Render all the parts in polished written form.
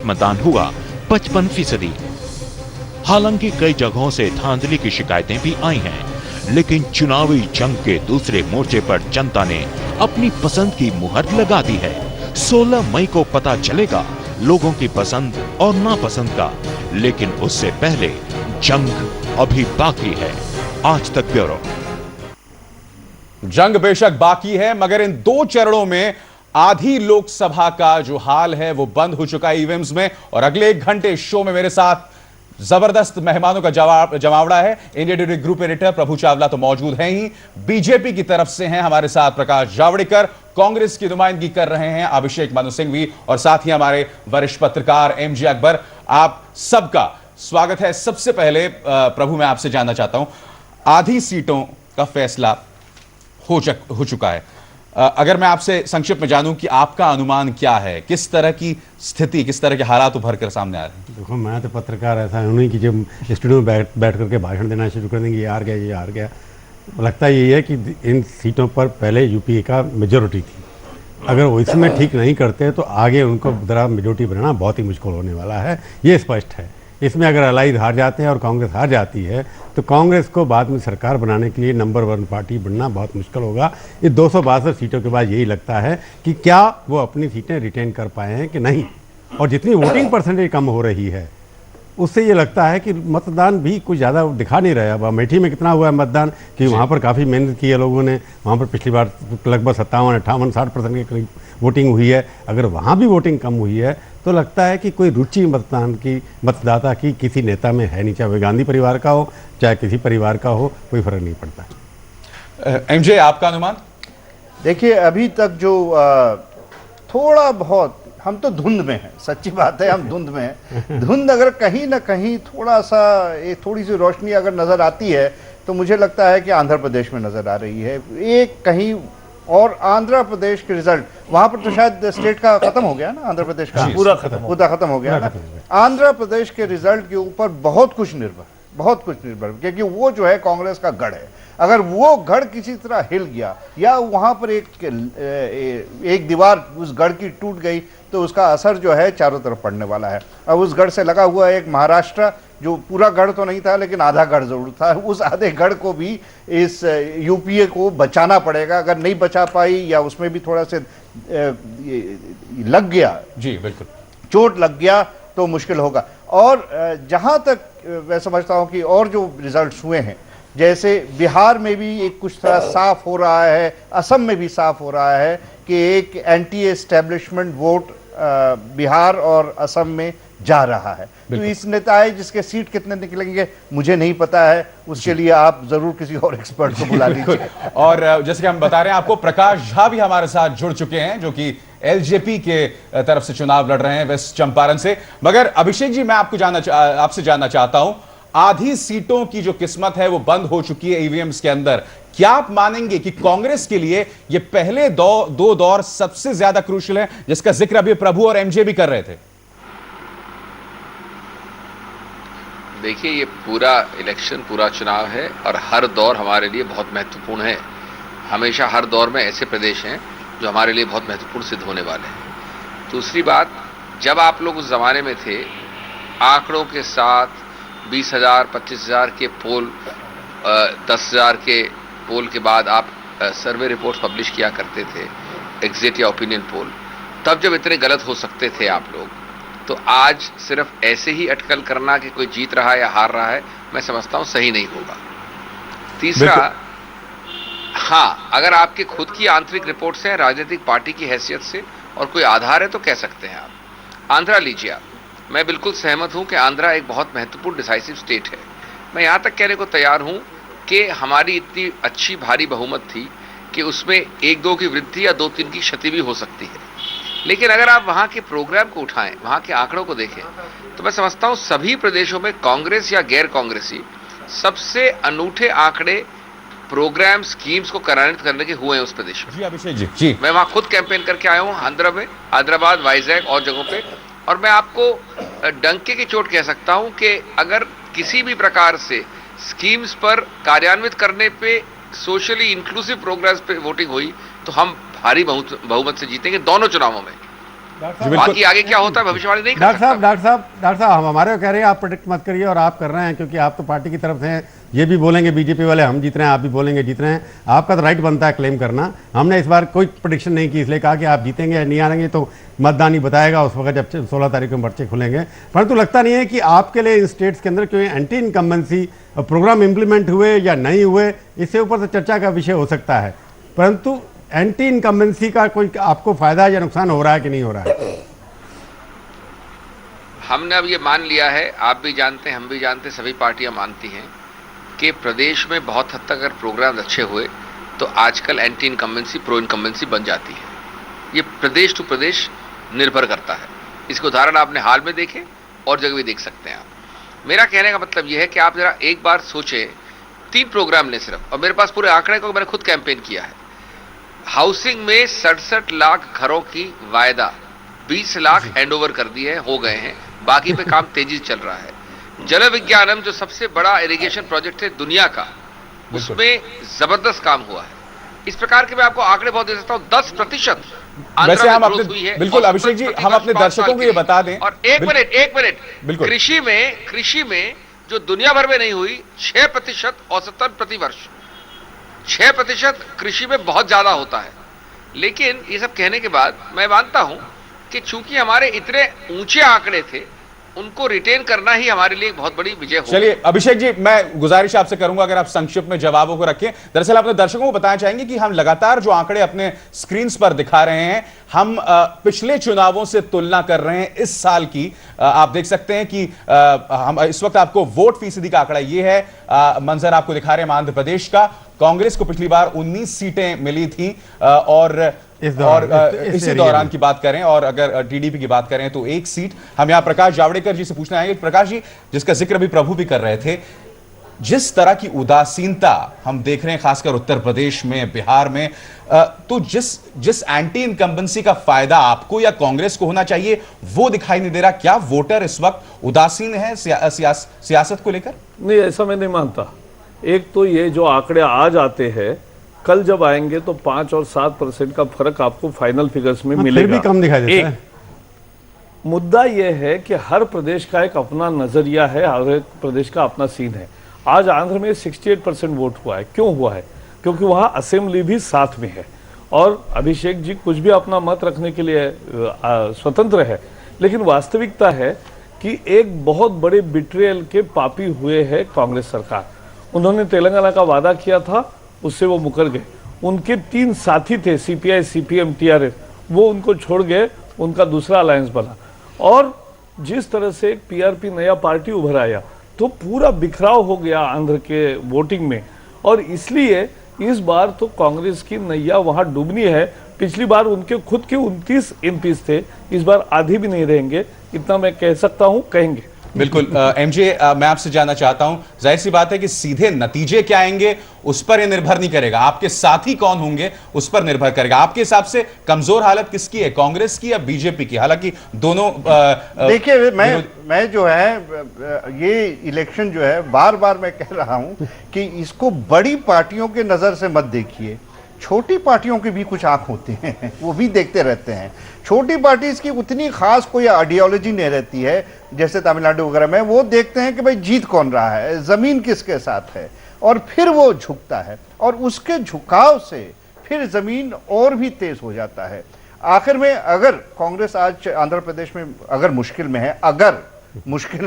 मतदान हुआ 55%। हालांकि कई जगहों से धांधली की शिकायतें भी आई हैं, लेकिन चुनावी जंग के दूसरे मोर्चे पर जनता ने अपनी पसंद की मुहर लगा दी है। 16 मई को पता चलेगा लोगों की पसंद और नापसंद का, लेकिन उससे पहले जंग अभी बाकी है। आज तक ब्यूरो। जंग बेशक बाकी है, मगर इन 2 चरणों में आधी लोकसभा का जो हाल है वो बंद हो चुका है ईवीएम्स में। और अगले 1 घंटे शो में मेरे साथ जबरदस्त मेहमानों का जमावड़ा है। इंडिया टुडे ग्रुप एडिटर प्रभु चावला तो मौजूद हैं ही, बीजेपी की तरफ से हैं हमारे साथ प्रकाश जावड़ेकर, कांग्रेस की नुमाइंदगी कर रहे हैं अभिषेक मनु सिंघवी, और साथ ही हमारे वरिष्ठ पत्रकार एमजे अकबर। आप सबका स्वागत है। सबसे पहले प्रभु, मैं आपसे जानना चाहता हूं, आधी सीटों का फैसला हो चुका है। अगर मैं आपसे संक्षिप्त में जानूं कि आपका अनुमान क्या है, किस तरह की स्थिति, किस तरह के हालात उभर कर सामने आ रहे हैं? देखो, मैं तो पत्रकार ऐसा हूँ नहीं कि जब स्टूडियो में बैठ करके भाषण देना शुरू कर देंगे, ये हार गया, ये हार गया। लगता यही है कि इन सीटों पर पहले यूपीए का मेजोरिटी थी। अगर वो इसमें ठीक नहीं करते तो आगे उनको जरा मेजोरिटी बनाना बहुत ही मुश्किल होने वाला है, ये स्पष्ट है। इसमें अगर अलाइज हार जाते हैं और कांग्रेस हार जाती है तो कांग्रेस को बाद में सरकार बनाने के लिए नंबर 1 पार्टी बनना बहुत मुश्किल होगा। ये 262 सीटों के बाद यही लगता है कि क्या वो अपनी सीटें रिटेन कर पाए हैं कि नहीं। और जितनी वोटिंग परसेंटेज कम हो रही है उससे ये लगता है कि मतदान भी कुछ ज़्यादा दिखा नहीं रहा है। अब अमेठी में कितना हुआ है मतदान कि वहाँ पर काफ़ी मेहनत की है लोगों ने। वहाँ पर पिछली बार लगभग 57, 58, 60% के करीब वोटिंग हुई है। अगर वहाँ भी वोटिंग कम हुई है तो लगता है कि कोई रुचि मतदाता की किसी नेता में है नहीं, चाहे वह गांधी परिवार का हो चाहे किसी परिवार का हो, कोई फर्क नहीं पड़ता। एमजे, आपका अनुमान? देखिए, अभी तक जो थोड़ा बहुत हम तो धुंध में हैं, सच्ची बात है, हम धुंध में हैं। धुंध अगर कहीं ना कहीं थोड़ा सा थोड़ी सी रोशनी अगर नजर आती है तो मुझे लगता है कि आंध्र प्रदेश में नजर आ रही है एक कहीं। और आंध्र प्रदेश के रिजल्ट वहां पर तो शायद स्टेट का खत्म हो गया ना, आंध्र प्रदेश का पूरा खत्म हो गया ना। आंध्र प्रदेश के रिजल्ट के ऊपर बहुत कुछ निर्भर, क्योंकि वो जो है कांग्रेस का गढ़ है। अगर वो गढ़ किसी तरह हिल गया या वहां पर एक दीवार उस गढ़ की टूट गई तो उसका असर जो है चारों तरफ पड़ने वाला है। अब उस गढ़ से लगा हुआ एक महाराष्ट्र, जो पूरा गढ़ तो नहीं था लेकिन आधा गढ़ जरूर था, उस आधे गढ़ को भी इस यूपीए को बचाना पड़ेगा। अगर नहीं बचा पाई या उसमें भी थोड़ा से लग गया, जी बिल्कुल, चोट लग गया तो मुश्किल होगा। और जहां तक मैं समझता हूं कि और जो रिजल्ट्स हुए हैं, जैसे बिहार में भी एक कुछ तरह साफ हो रहा है, असम में भी साफ हो रहा है कि एक एंटी एस्टेब्लिशमेंट वोट बिहार और असम में जा रहा है। तो इस नेता जिसके सीट कितने निकलेंगे मुझे नहीं पता है, उसके लिए आप जरूर किसी और एक्सपर्ट को बुला लीजिए। और जैसे कि हम बता रहे हैं आपको, प्रकाश झा भी हमारे साथ जुड़ चुके हैं, जो कि एलजेपी के तरफ से चुनाव लड़ रहे हैं वेस्ट चंपारण से। मगर अभिषेक जी, मैं आपसे जानना चाहता हूं, आधी सीटों की जो किस्मत है वो बंद हो चुकी है ईवीएम्स के अंदर। क्या आप मानेंगे कि कांग्रेस के लिए ये पहले 2 दौर सबसे ज्यादा क्रूशियल है, जिसका जिक्र अभी प्रभु और एमजे भी कर रहे थे? देखिए, ये पूरा इलेक्शन, पूरा चुनाव है और हर दौर हमारे लिए बहुत महत्वपूर्ण है। हमेशा हर दौर में ऐसे प्रदेश हैं जो हमारे लिए बहुत महत्वपूर्ण सिद्ध होने वाले हैं। दूसरी बात, जब आप लोग उस जमाने में थे, आंकड़ों के साथ 20,000, 25,000 के पोल, 10,000 के पोल के बाद आप सर्वे रिपोर्ट पब्लिश किया करते थे, एग्जिट या ओपिनियन पोल, तब जब इतने गलत हो सकते थे आप लोग, तो आज सिर्फ ऐसे ही अटकल करना कि कोई जीत रहा है या हार रहा है, मैं समझता हूं सही नहीं होगा। तीसरा, हाँ, अगर आपके खुद की आंतरिक रिपोर्ट्स हैं राजनीतिक पार्टी की हैसियत से और कोई आधार है तो कह सकते हैं आप। आंध्रा लीजिए आप, मैं बिल्कुल सहमत हूं कि आंध्रा एक बहुत महत्वपूर्ण डिसाइसिव स्टेट है। मैं यहां तक कहने को तैयार हूं कि हमारी इतनी अच्छी भारी बहुमत थी कि उसमें 1-2 की वृद्धि या 2-3 की क्षति भी हो सकती है। लेकिन अगर आप वहां के प्रोग्राम को उठाएं, वहां के आंकड़ों को देखें, तो मैं समझता हूं सभी प्रदेशों में कांग्रेस या गैर कांग्रेसी सबसे अनूठे आंकड़े प्रोग्राम स्कीम्स को कार्यान्वित करने के हुए हैं उस प्रदेश में। जी अभिषेक जी, मैं वहां खुद कैंपेन करके आया हूं, आंध्र में, हैदराबाद, वाइजैग और जगहों पे, और मैं आपको डंके की चोट कह सकता हूं कि अगर किसी भी प्रकार से स्कीम्स पर कार्यान्वित करने पे, सोशली इंक्लूसिव प्रोग्राम्स पे वोटिंग हुई तो हम भारी बहुमत से जीतेंगे दोनों चुनावों में। बाकी आगे क्या होता है भविष्यवाणी नहीं कर डॉक्टर सकता। साहब हम हमारे को कह रहे हैं आप प्रेडिक्ट मत करिए, और आप कर रहे हैं क्योंकि आप तो पार्टी की तरफ से हैं। ये भी बोलेंगे बीजेपी वाले हम जीत रहे हैं, आप भी बोलेंगे जीत रहे हैं, आपका तो राइट बनता है क्लेम करना। हमने इस बार कोई प्रेडिक्शन नहीं की, इसलिए कहा कि आप जीतेंगे या नहीं आएंगे तो मतदान ही बताएगा उस वक्त जब 16 तारीख को पर्चे खुलेंगे। परंतु लगता नहीं है कि आपके लिए इन स्टेट्स के अंदर कोई एंटी इनकम्बेंसी प्रोग्राम इंप्लीमेंट हुए या नहीं हुए, इससे ऊपर से चर्चा का विषय हो सकता है, परंतु एंटी इनकम्बेंसी का कोई आपको फायदा या नुकसान हो रहा है कि नहीं हो रहा है? हमने अब ये मान लिया है, आप भी जानते हैं, हम भी जानते हैं, सभी पार्टियां मानती हैं कि प्रदेश में बहुत हद तक अगर प्रोग्राम अच्छे हुए तो आजकल एंटी इनकम्बेंसी प्रो इनकम्बेंसी बन जाती है। ये प्रदेश टू प्रदेश निर्भर करता है। इसके उदाहरण आपने हाल में देखे और जगह भी देख सकते हैं आप। मेरा कहने का मतलब यह है कि आप जरा एक बार सोचें, 3 प्रोग्राम लें सिर्फ, और मेरे पास पूरे आंकड़े को मैंने खुद कैंपेन किया है। हाउसिंग में 67 लाख घरों की वायदा, 20 लाख हैंडओवर कर दिए हो गए हैं, बाकी पे काम तेजी से चल रहा है। जल विज्ञानम जो सबसे बड़ा इरिगेशन प्रोजेक्ट है दुनिया का, उसमें जबरदस्त काम हुआ है। इस प्रकार के मैं आपको आंकड़े बहुत दे सकता हूं। 10% वैसे हम अपने बिल्कुल अभिषेक जी हम अपने दर्शकों को ये बता दें। और एक मिनट कृषि में जो दुनिया भर में नहीं हुई, 6% औसतन प्रतिवर्ष, 6% कृषि में बहुत ज्यादा होता है। लेकिन ये सब कहने के बाद मैं मानता हूं कि चूंकि हमारे इतने ऊंचे आंकड़े थे, उनको रिटेन करना ही हमारे लिए एक बहुत बड़ी विजय होगी। चलिए अभिषेक जी, मैं गुजारिश आपसे करूंगा अगर आप संक्षिप्त में जवाबों को रखें। दरअसल अपने दर्शकों को बताना चाहेंगे कि हम लगातार जो आंकड़े अपने स्क्रीन पर दिखा रहे हैं, हम पिछले चुनावों से तुलना कर रहे हैं इस साल की। आप देख सकते हैं कि हम इस वक्त आपको वोट फीसदी का आंकड़ा ये है, मंजर आपको दिखा रहे हैं आंध्र प्रदेश का। कांग्रेस को पिछली बार 19 सीटें मिली थी और इसी दौरान की बात करें, और अगर टीडीपी की बात करें तो 1 सीट। हम यहां प्रकाश जावड़ेकर जी से पूछना चाहेंगे। प्रकाश जी, जिसका जिक्र अभी प्रभु भी कर रहे थे, जिस तरह की उदासीनता हम देख रहे हैं खासकर उत्तर प्रदेश में, बिहार में, तो जिस एंटी इनकम्बेंसी का फायदा आपको या कांग्रेस को होना चाहिए वो दिखाई नहीं दे रहा। क्या वोटर इस वक्त उदासीन है सियासत को लेकर? नहीं, ऐसा मैं नहीं मानता। एक तो ये जो आंकड़े आज आते हैं, कल जब आएंगे तो 5 और 7% का फर्क आपको फाइनल फिगर्स में मिलेगा। फिर भी कम दिखाई देता है। मुद्दा यह है कि हर प्रदेश का एक अपना नजरिया है, हर एक प्रदेश का अपना सीन है। आज आंध्र में 68% वोट हुआ है। क्यों हुआ है? क्योंकि वहां असेंबली भी साथ में है, और अभिषेक जी कुछ भी अपना मत रखने के लिए स्वतंत्र है, लेकिन वास्तविकता है कि एक बहुत बड़े बिट्रेयल के पापी हुए है कांग्रेस सरकार। उन्होंने तेलंगाना का वादा किया था, उससे वो मुकर गए। उनके 3 साथी थे, सीपीआई, सीपीएम, टीआरएस, वो उनको छोड़ गए, उनका दूसरा अलायंस बना। और जिस तरह से एक पीआरपी नया पार्टी उभर आया तो पूरा बिखराव हो गया आंध्र के वोटिंग में, और इसलिए इस बार तो कांग्रेस की नैया वहां डूबनी है। पिछली बार उनके खुद के 29 एमपीज थे, इस बार आधी भी नहीं रहेंगे, इतना मैं कह सकता हूं, कहेंगे। बिल्कुल। एमजे, मैं आपसे जानना चाहता हूं, जाहिर सी बात है कि सीधे नतीजे क्या आएंगे उस पर यह निर्भर नहीं करेगा, आपके साथी कौन होंगे उस पर निर्भर करेगा। आपके हिसाब से कमजोर हालत किसकी है, कांग्रेस की या बीजेपी की? हालांकि दोनों देखिए, मैं जो है ये इलेक्शन जो है, बार बार मैं कह रहा हूं कि इसको बड़ी पार्टियों के नजर से मत देखिए। छोटी पार्टियों की भी कुछ आंख होती हैं, वो भी देखते रहते हैं। छोटी पार्टी इसकी उतनी खास कोई आइडियोलॉजी नहीं रहती है, जैसे तमिलनाडु वगैरह में वो देखते हैं कि भाई जीत कौन रहा है, जमीन किसके साथ है, और फिर वो झुकता है, और उसके झुकाव से फिर जमीन और भी तेज हो जाता है। आखिर में अगर कांग्रेस आज आंध्र प्रदेश में अगर मुश्किल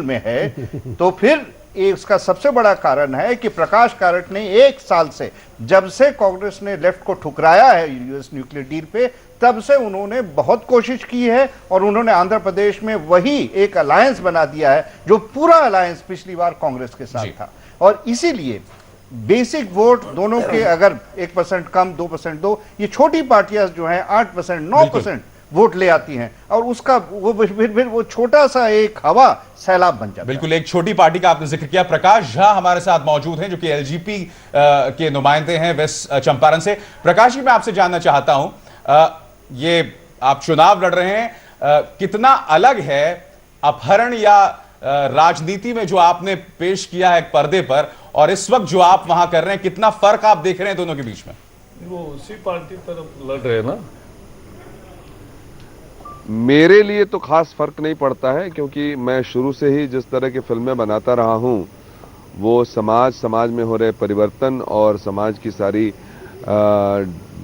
में है तो फिर इसका सबसे बड़ा कारण है कि प्रकाश काराट ने 1 साल से, जब से कांग्रेस ने लेफ्ट को ठुकराया है यूएस न्यूक्लियर डील पे, तब से उन्होंने बहुत कोशिश की है, और उन्होंने आंध्र प्रदेश में वही एक अलायंस बना दिया है जो पूरा अलायंस पिछली बार कांग्रेस के साथ था। और इसीलिए बेसिक वोट दोनों के अगर 1% कम, 2% दो, ये छोटी पार्टियां जो हैं 8%, 9% वोट ले आती हैं, और उसका वो फिर वो छोटा सा एक हवा सैलाब बन जाता है। बिल्कुल, एक छोटी पार्टी का आपने जिक्र किया। प्रकाश झा हमारे साथ मौजूद हैं, जो कि एलजीपी के नुमाइंदे हैं वेस्ट चंपारण से। प्रकाश जी, मैं आपसे जानना चाहता हूं, ये आप चुनाव लड़ रहे हैं, कितना अलग है अपहरण या राजनीति में जो आपने पेश किया है पर्दे पर, और इस वक्त जो आप वहां कर रहे हैं, कितना फर्क आप देख रहे हैं दोनों के बीच में? वो उसी पार्टी तरफ लड़ रहे हैं ना। मेरे लिए तो खास फर्क नहीं पड़ता है, क्योंकि मैं शुरू से ही जिस तरह की फिल्में बनाता रहा हूँ वो समाज में हो रहे परिवर्तन और समाज की सारी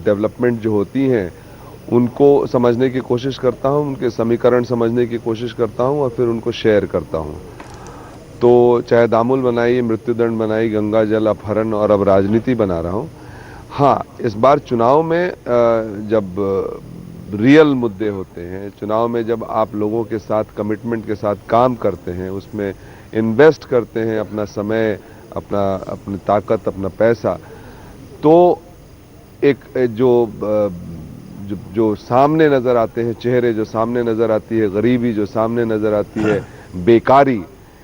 डेवलपमेंट जो होती हैं उनको समझने की कोशिश करता हूँ, उनके समीकरण समझने की कोशिश करता हूँ और फिर उनको शेयर करता हूँ। तो चाहे दामुल बनाई, मृत्युदंड बनाई, गंगा जल अपहरण और अब राजनीति बना रहा हूँ। हाँ, इस बार चुनाव में जब रियल मुद्दे होते हैं, चुनाव में जब आप लोगों के साथ कमिटमेंट के साथ काम करते हैं, उसमें इन्वेस्ट करते हैं अपना समय, अपनी ताकत, अपना पैसा, तो एक जो सामने नज़र आते हैं चेहरे, जो सामने नज़र आती है गरीबी, जो सामने नज़र आती है बेकारी,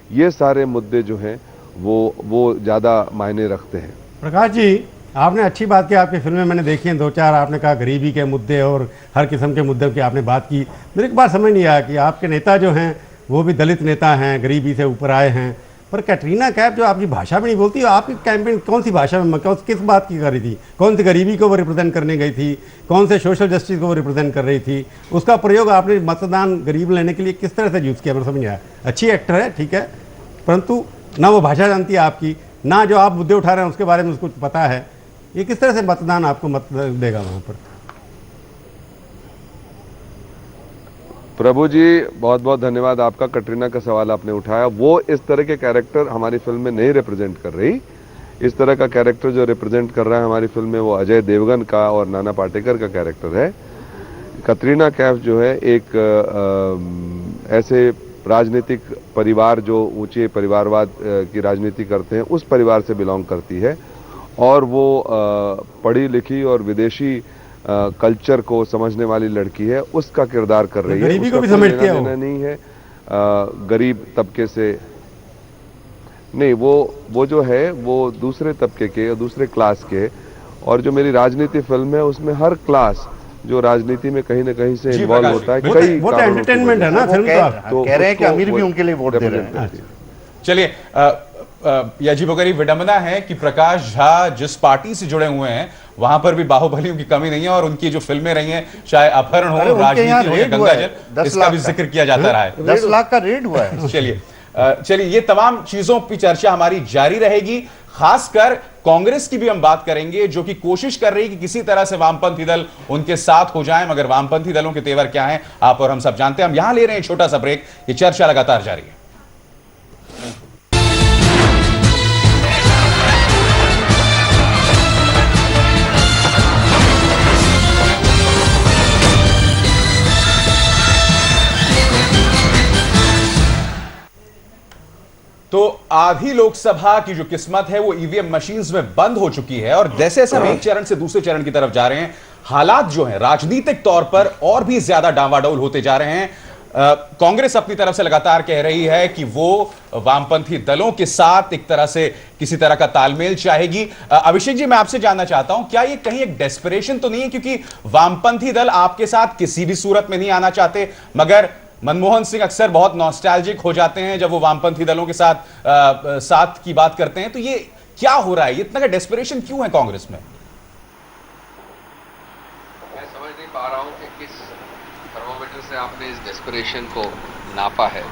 ये सारे मुद्दे जो हैं वो ज़्यादा मायने रखते हैं। प्रकाश जी, आपने अच्छी बात की, आपकी फिल्में मैंने देखी हैं दो चार, आपने कहा गरीबी के मुद्दे और हर किस्म के मुद्दों की आपने बात की। मेरे को बात समझ नहीं आया कि आपके नेता जो हैं वो भी दलित नेता हैं, गरीबी से ऊपर आए हैं, पर कैटरीना कैफ जो आपकी भाषा भी नहीं बोलती, आपकी कैंपेन कौन सी भाषा में, किस बात की कर रही थी? कौन सी गरीबी को वो रिप्रेजेंट करने गई थी? कौन से सोशल जस्टिस को वो रिप्रेजेंट कर रही थी? उसका प्रयोग आपने मतदान गरीब लेने के लिए किस तरह से यूज़ किया, मुझे समझ नहीं आया। अच्छी एक्टर है, ठीक है, परंतु ना वो भाषा जानती है आपकी, ना जो आप मुद्दे उठा रहे हैं उसके बारे में उसको पता है। ये किस तरह से मतदान आपको मत देगा वहाँ पर? प्रभु जी, बहुत बहुत धन्यवाद आपका। कटरीना का सवाल आपने उठाया। वो इस तरह के कैरेक्टर हमारी फिल्म में नहीं रिप्रेजेंट कर रही। इस तरह का कैरेक्टर जो रिप्रेजेंट कर रहा है हमारी फिल्म में वो अजय देवगन का और नाना पाटेकर का कैरेक्टर है। कटरीना कैफ जो है एक ऐसे राजनीतिक परिवार जो ऊंचे परिवारवाद की राजनीति करते हैं उस परिवार से बिलोंग करती है, और वो पढ़ी लिखी और विदेशी कल्चर को समझने वाली लड़की है, उसका किरदार कर रही है। गरीबी को भी समझती है वो। नहीं है गरीब तबके से नहीं, वो जो है वो दूसरे तबके के, दूसरे क्लास के, और जो मेरी राजनीति फिल्म है उसमें हर क्लास जो राजनीति में कहीं ना कहीं से इन्वॉल्व होता है। कई वो तो एंटरटेनमेंट है ना फिल्म तो कह रहे हैं कि अमीर भी उनके लिए वोट दे रहे हैं। चलिए, ये अजीबोगरीब विडंबना है कि प्रकाश झा जिस पार्टी से जुड़े हुए हैं वहां पर भी बाहुबलियों की कमी नहीं है, और उनकी जो फिल्में रही हैं, चाहे अपहरण हो, राजनीति हो या गंगा जल, इसका भी जिक्र किया जाता रहा है। 10 लाख का रेड हुआ है। चलिए ये तमाम चीजों की चर्चा हमारी जारी रहेगी। खासकर कांग्रेस की भी हम बात करेंगे, जो कि कोशिश कर रही है कि किसी तरह से वामपंथी दल उनके साथ हो जाएं, मगर वामपंथी दलों के तेवर क्या हैं आप और हम सब जानते हैं। हम यहां ले रहे हैं छोटा सा ब्रेक, ये चर्चा लगातार जारी है। तो आधी लोकसभा की जो किस्मत है वो ईवीएम मशीन्स में बंद हो चुकी है, और जैसे जैसे हम एक चरण से दूसरे चरण की तरफ जा रहे हैं, हालात जो हैं राजनीतिक तौर पर और भी ज्यादा डावाडोल होते जा रहे हैं। कांग्रेस अपनी तरफ से लगातार कह रही है कि वो वामपंथी दलों के साथ एक तरह से किसी तरह का तालमेल चाहेगी। अभिषेक जी, मैं आपसे जानना चाहता हूं, क्या ये कहीं एक डेस्परेशन तो नहीं है, क्योंकि वामपंथी दल आपके साथ किसी भी सूरत में नहीं आना चाहते, मगर मनमोहन सिंह अक्सर बहुत नॉस्टैल्जिक हो जाते हैं जब वो वामपंथी दलों के साथ की बात करते हैं, तो ये क्या हो रहा है, इतना का डेस्परेशन क्यों है कांग्रेस में? मैं समझ नहीं पा रहा हूं कि किस थर्मोमीटर से आपने इस डेस्परेशन को नापा है।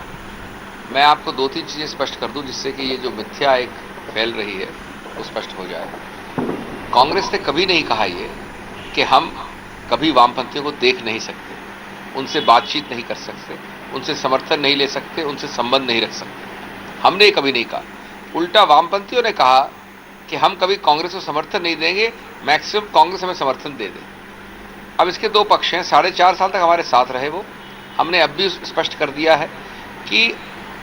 मैं आपको 2-3 चीजें स्पष्ट कर दूं जिससे कि ये जो मिथ्या एक फैल रही है वो स्पष्ट हो जाए। कांग्रेस ने कभी नहीं कहा ये कि हम कभी वामपंथियों को देख नहीं सकते, उनसे बातचीत नहीं कर सकते, उनसे समर्थन नहीं ले सकते, उनसे संबंध नहीं रख सकते। हमने कभी नहीं कहा। उल्टा वामपंथियों ने कहा कि हम कभी कांग्रेस को समर्थन नहीं देंगे, मैक्सिमम कांग्रेस हमें समर्थन दे दे। अब इसके 2 पक्ष हैं। 4.5 साल तक हमारे साथ रहे वो। हमने अब भी स्पष्ट कर दिया है कि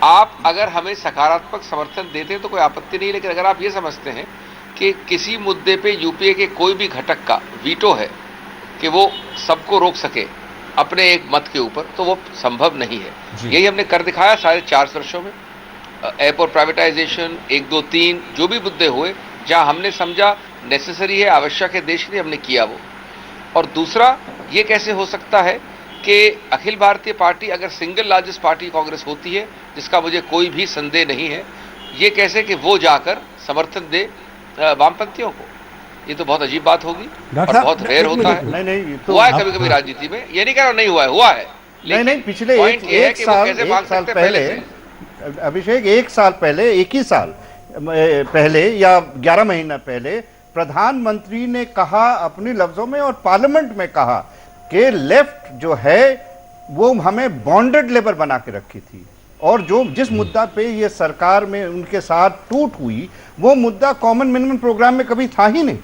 आप अगर हमें सकारात्मक समर्थन देते हैं तो कोई आपत्ति नहीं, लेकिन अगर आप ये समझते हैं कि किसी मुद्दे पे यूपीए के कोई भी घटक का वीटो है कि वो सबको रोक सके अपने एक मत के ऊपर, तो वो संभव नहीं है। यही हमने कर दिखाया 4.5 वर्षों में। एयरपोर्ट प्राइवेटाइजेशन, 1, 2, 3 जो भी मुद्दे हुए जहां हमने समझा नेसेसरी है, आवश्यक है देश के लिए, हमने किया वो। और दूसरा, ये कैसे हो सकता है कि अखिल भारतीय पार्टी अगर सिंगल लार्जेस्ट पार्टी कांग्रेस होती है, जिसका मुझे कोई भी संदेह नहीं है, ये कैसे कि वो जाकर समर्थन दे वामपंथियों को? ये तो बहुत अजीब बात होगी और बहुत रेयर होता है। नहीं, हुआ है कभी कभी राजनीति में, ये नहीं कह रहा नहीं हुआ है, हुआ है। नहीं नहीं, पिछले point ये है एक कि वो साल कैसे मांग सकते हैं पहले, अभिषेक, एक साल पहले, एक ही साल पहले या 11 महीना पहले प्रधानमंत्री ने कहा अपने लफ्जों में और पार्लियामेंट में कहा कि लेफ्ट जो है वो हमें बॉन्डेड लेबर बना के रखी थी, और जो जिस मुद्दा पे ये सरकार में उनके साथ टूट हुई वो मुद्दा कॉमन मिनिमम प्रोग्राम में कभी था ही नहीं।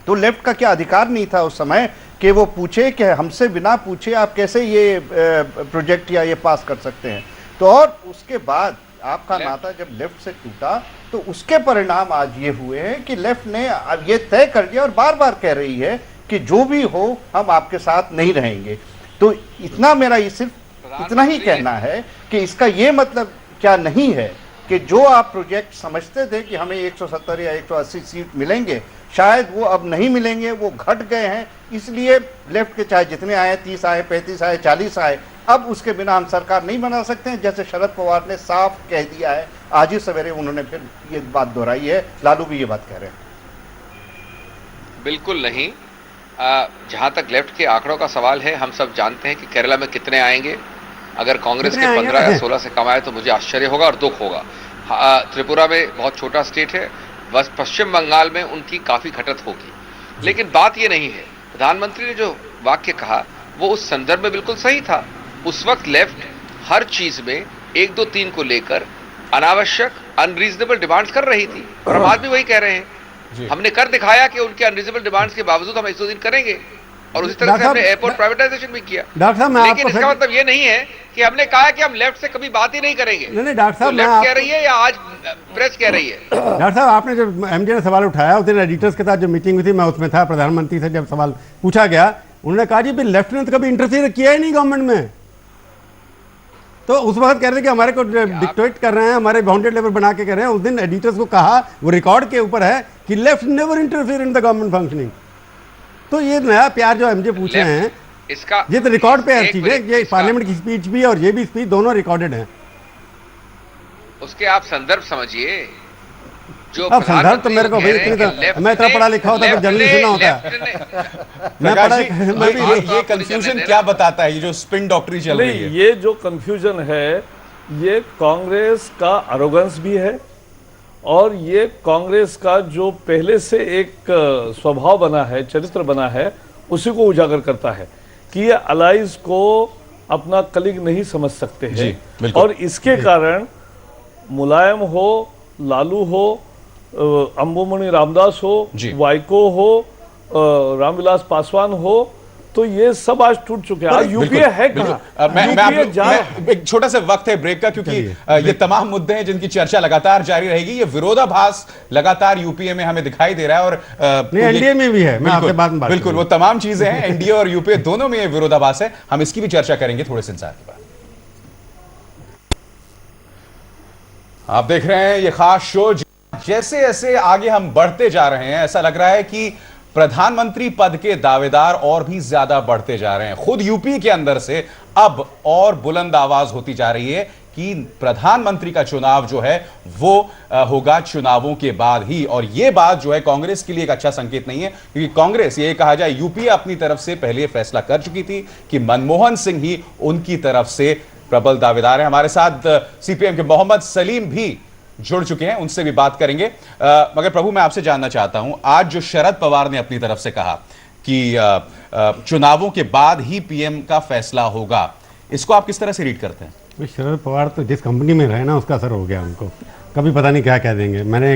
तो लेफ्ट का क्या अधिकार नहीं था उस समय कि वो पूछे कि हमसे बिना पूछे आप कैसे ये प्रोजेक्ट या ये पास कर सकते हैं। तो और उसके बाद आपका नाता जब लेफ्ट से टूटा तो उसके परिणाम आज ये हुए हैं कि लेफ्ट ने अब ये तय कर दिया और बार बार कह रही है कि जो भी हो हम आपके साथ नहीं रहेंगे। तो इतना मेरा ये सिर्फ इतना ही कहना है कि इसका ये मतलब क्या नहीं है कि जो आप प्रोजेक्ट समझते थे कि हमें 170 या 180 सीट मिलेंगे, शायद वो अब नहीं मिलेंगे, वो घट गए हैं। इसलिए लेफ्ट के चाहे जितने आए, 30 आए, 35 आए, 40 आए, अब उसके बिना हम सरकार नहीं बना सकते हैं, जैसे शरद पवार ने साफ कह दिया है। आज ही सवेरे उन्होंने फिर ये बात दोहराई है, लालू भी ये बात कह रहे हैं। बिल्कुल नहीं। जहां तक लेफ्ट के आंकड़ों का सवाल है, हम सब जानते हैं कि केरला में कितने आएंगे। अगर कांग्रेस के 15 या 16 से कम आए तो मुझे आश्चर्य होगा और दुख होगा। त्रिपुरा में बहुत छोटा स्टेट है, बस पश्चिम बंगाल में उनकी काफी घटत होगी। लेकिन बात ये नहीं है, प्रधानमंत्री ने जो वाक्य कहा वो उस संदर्भ में बिल्कुल सही था। उस वक्त लेफ्ट हर चीज में 1, 2, 3 को लेकर अनावश्यक अनरीजनेबल डिमांड्स कर रही थी, और हम आज भी वही कह रहे हैं। हमने कर दिखाया कि उनके अनरीजनेबल डिमांड्स के बावजूद हम 100 दिन करेंगे, और उसी तरह से हमने एयरपोर्ट प्राइवेटाइजेशन भी किया। डॉक्टर साहब, लेकिन इसका मतलब ये नहीं है कि हमने कहा कि हम लेफ्ट से कभी बात ही नहीं करेंगे। नहीं डॉक्टर साहब, लेफ्ट कह रही है या आज प्रेस कह रही है? डॉक्टर साहब, आपने जो एमजे ने सवाल उठाया, उस दिन एडिटर्स के साथ जो मीटिंग हुई थी, मैं उसमें था। प्रधानमंत्री से जब सवाल पूछा गया, उन्होंने कहा जी लेफ्ट ने तो कभी इंटरफेयर किया ही नहीं गवर्नमेंट में। तो उस वक्त कह रहे थे कि हमारे को डिक्टेट कर रहे हैं, हमारे बाउंडेड लेवल बना के कर रहे हैं। उस दिन एडिटर्स को कहा, वो रिकॉर्ड के ऊपर है, कि left never interfere in the government functioning. तो ये नया प्यार जो एमजे पूछ रहे हैं, इसका ये तो रिकॉर्ड पे हर चीज है। ये पार्लियामेंट की स्पीच भी और ये भी स्पीच दोनों रिकॉर्डेड हैं। उसके आप संदर्भ समझिए। जो अब संदर्भ तो मेरे को भाई मैं इतना पढ़ा लिखा होता तो जनरली सुना होता। मैं पढ़ा ये कंफ्यूजन क्या बताता है, ये जो स्पिन डॉक्टरी चल रही है? ये जो कंफ्यूजन है, ये कांग्रेस का अरोगेंस भी है, और ये कांग्रेस का जो पहले से एक स्वभाव बना है, चरित्र बना है, उसी को उजागर करता है कि ये अलाइज को अपना कलीग नहीं समझ सकते हैं। और इसके कारण मुलायम हो, लालू हो, अंबुमणि रामदास हो, वाइको हो, रामविलास पासवान हो, तो ये सब आज टूट चुके हैं। आज यूपीए है कहां? मैं एक छोटा सा वक्त है ब्रेक का, क्योंकि ये तमाम मुद्दे हैं जिनकी चर्चा लगातार जारी रहेगी। ये विरोधाभास लगातार यूपीए में हमें दिखाई दे रहा है, और एनडीए में भी है। मैं आपसे बात बिल्कुल वो तमाम चीजें हैं, एनडीए और यूपीए दोनों में ये विरोधाभास है। हम इसकी भी चर्चा करेंगे थोड़े से इंतजार के बाद। आप देख रहे हैं ये खास शो। जैसे जैसे आगे हम बढ़ते जा रहे हैं, ऐसा लग रहा है कि प्रधानमंत्री पद के दावेदार और भी ज्यादा बढ़ते जा रहे हैं। खुद यूपी के अंदर से अब और बुलंद आवाज होती जा रही है कि प्रधानमंत्री का चुनाव जो है वो होगा चुनावों के बाद ही। और ये बात जो है कांग्रेस के लिए एक अच्छा संकेत नहीं है, क्योंकि कांग्रेस, ये कहा जाए, यूपीए अपनी तरफ से पहले फैसला कर चुकी थी कि मनमोहन सिंह ही उनकी तरफ से प्रबल दावेदार है। हमारे साथ सीपीएम के मोहम्मद सलीम भी जुड़ चुके हैं, उनसे भी बात करेंगे। मगर प्रभु, मैं आपसे जानना चाहता हूं, आज जो शरद पवार ने अपनी तरफ से कहा कि चुनावों के बाद ही पीएम का फैसला होगा, इसको आप किस तरह से रीड करते हैं? शरद पवार तो जिस कंपनी में रहे ना, उसका असर हो गया उनको। कभी पता नहीं क्या कह देंगे। मैंने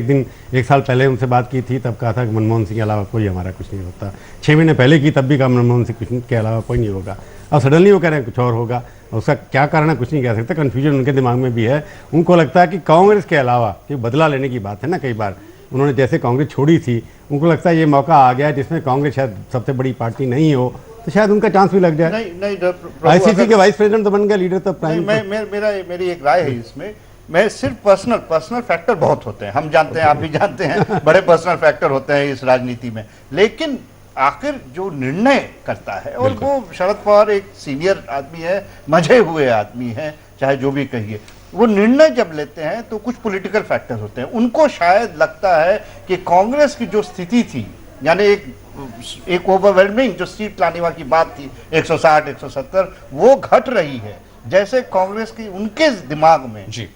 एक साल पहले उनसे बात की थी, तब कहा था कि मनमोहन सिंह के अलावा कोई हमारा कुछ नहीं होता। 6 महीने पहले की, तब भी कहा मनमोहन सिंह के अलावा कोई नहीं होगा। अब सडनली वो कह रहे हैं कुछ और होगा। उसका क्या कारण है कुछ नहीं कह सकते। कन्फ्यूजन उनके दिमाग में भी है। उनको लगता है कि कांग्रेस के अलावा, कि बदला लेने की बात है ना, कई बार उन्होंने जैसे कांग्रेस छोड़ी थी, उनको लगता है ये मौका आ गया है जिसमें कांग्रेस शायद सबसे बड़ी पार्टी नहीं हो, तो शायद उनका चांस भी लग जाए। नहीं, आईसीसी के वाइस प्रेसिडेंट तो बन गया, लीडर तो प्राइम। मेरी एक राय है इसमें। मैं सिर्फ पर्सनल फैक्टर बहुत होते हैं, हम जानते हैं, आप भी जानते हैं, बड़े पर्सनल फैक्टर होते हैं इस राजनीति में। लेकिन आखिर जो निर्णय करता है, और वो शरद पवार एक सीनियर आदमी है, मजे हुए आदमी है, चाहे जो भी कहिए, वो निर्णय जब लेते हैं तो कुछ पॉलिटिकल फैक्टर होते हैं। उनको शायद लगता है कि कांग्रेस की जो स्थिति थी यानी एक ओवरवेलमिंग जो सीट लाने वाली बात थी 160 170 वो घट रही है। जैसे कांग्रेस की उनके दिमाग में जी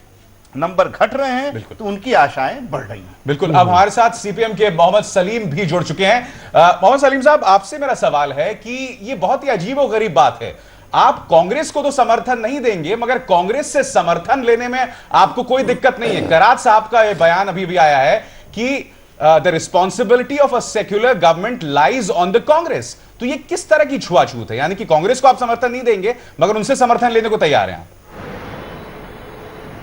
नंबर घट रहे हैं तो उनकी आशाएं बढ़ रही हैं। बिल्कुल। अब हमारे साथ सीपीएम के मोहम्मद सलीम भी जुड़ चुके हैं। मोहम्मद सलीम साहब, आपसे मेरा सवाल है कि ये बहुत ही अजीबोगरीब बात है, आप कांग्रेस को तो समर्थन नहीं देंगे मगर कांग्रेस से समर्थन लेने में आपको कोई दिक्कत नहीं है। करात साहब का यह बयान अभी भी आया है कि the responsibility of a secular government lies on the Congress. तो ये किस तरह की छुआछूत है? यानी कि कांग्रेस को आप समर्थन नहीं देंगे मगर उनसे समर्थन लेने को तैयार हैं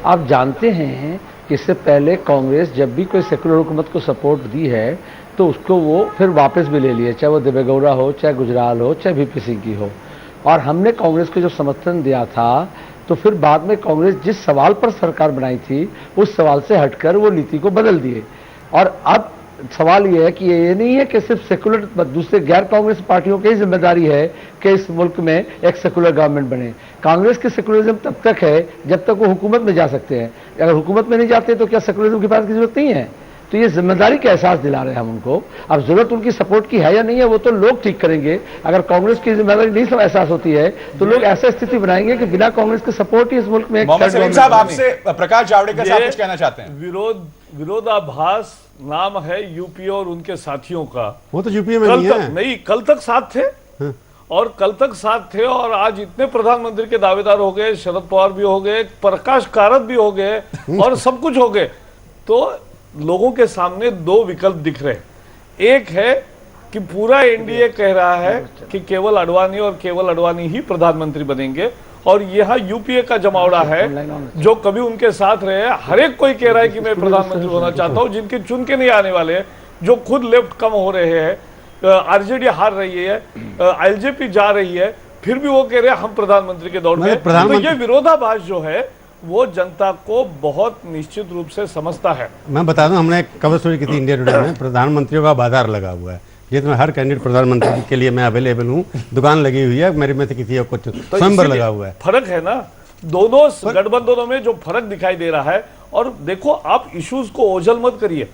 आप जानते हैं कि इससे पहले कांग्रेस जब भी कोई सेकुलर हुकूमत को सपोर्ट दी है तो उसको वो फिर वापस भी ले लिए, चाहे वो देवेगौड़ा हो, चाहे गुजराल हो, चाहे वीपी सिंह की हो। और हमने कांग्रेस को जो समर्थन दिया था तो फिर बाद में कांग्रेस जिस सवाल पर सरकार बनाई थी उस सवाल से हटकर वो नीति को बदल दिए। और अब सवाल ये है कि ये नहीं है कि सिर्फ सेकुलर दूसरे गैर कांग्रेस पार्टियों की जिम्मेदारी है कि इस मुल्क में एक सेकुलर गवर्नमेंट बने। कांग्रेस की सेकुलरिज्म तब तक है जब तक वो हुकूमत में जा सकते हैं। अगर हुकूमत में नहीं जाते तो क्या सेकुलरिज्म की बात की जरूरत नहीं है? तो ये जिम्मेदारी का एहसास दिला रहे हैं हम उनको। अब जरूरत उनकी सपोर्ट की है या नहीं है वो तो लोग ठीक करेंगे। अगर कांग्रेस की जिम्मेदारी नहीं सब एहसास होती है तो लोग ऐसा स्थिति बनाएंगे कि बिना कांग्रेस के सपोर्ट ही इस मुल्क में मोहम्मद सलीम साहब, आपसे प्रकाश जावड़ेकर साहब कुछ कहना चाहते हैं। विरोधाभास नाम है यूपी और उनके साथियों का। वो तो यूपी में नहीं है। नहीं, कल तक साथ थे और कल तक साथ थे और आज इतने प्रधानमंत्री के दावेदार हो गए, शरद पवार भी हो गए, प्रकाश कारत भी हो गए और सब कुछ हो गए। तो लोगों के सामने दो विकल्प दिख रहे हैं। एक है कि पूरा एनडीए कह रहा है कि केवल अडवाणी और केवल अडवाणी ही प्रधानमंत्री बनेंगे और यहाँ यूपीए का जमावड़ा है जो कभी उनके साथ रहे। हर एक कोई कह रहा है कि मैं प्रधानमंत्री होना चाहता हूँ, जिनके चुन के नहीं आने वाले हैं, जो खुद लेफ्ट कम हो रहे हैं, आरजेडी हार रही है, एलजेपी जा रही है, फिर भी वो कह रहे हैं हम प्रधानमंत्री के दौर में। तो ये विरोधाभास जो है वो जनता को बहुत निश्चित रूप से समझता है। मैं बता दूं, हमने एक कवर स्टोरी की थी इंडिया टुडे में, प्रधानमंत्रियों का बाजार लगा हुआ है। ये तो हर कैंडिडेट प्रधानमंत्री के लिए मैं अवेलेबल हूँ, दुकान लगी हुई है मेरे में से किसी को कुछ स्वयंवर लगा हुआ है। फर्क है ना दोनों गठबंधनों में, जो फर्क दिखाई दे रहा है। और देखो, आप इश्यूज को ओझल मत करिए।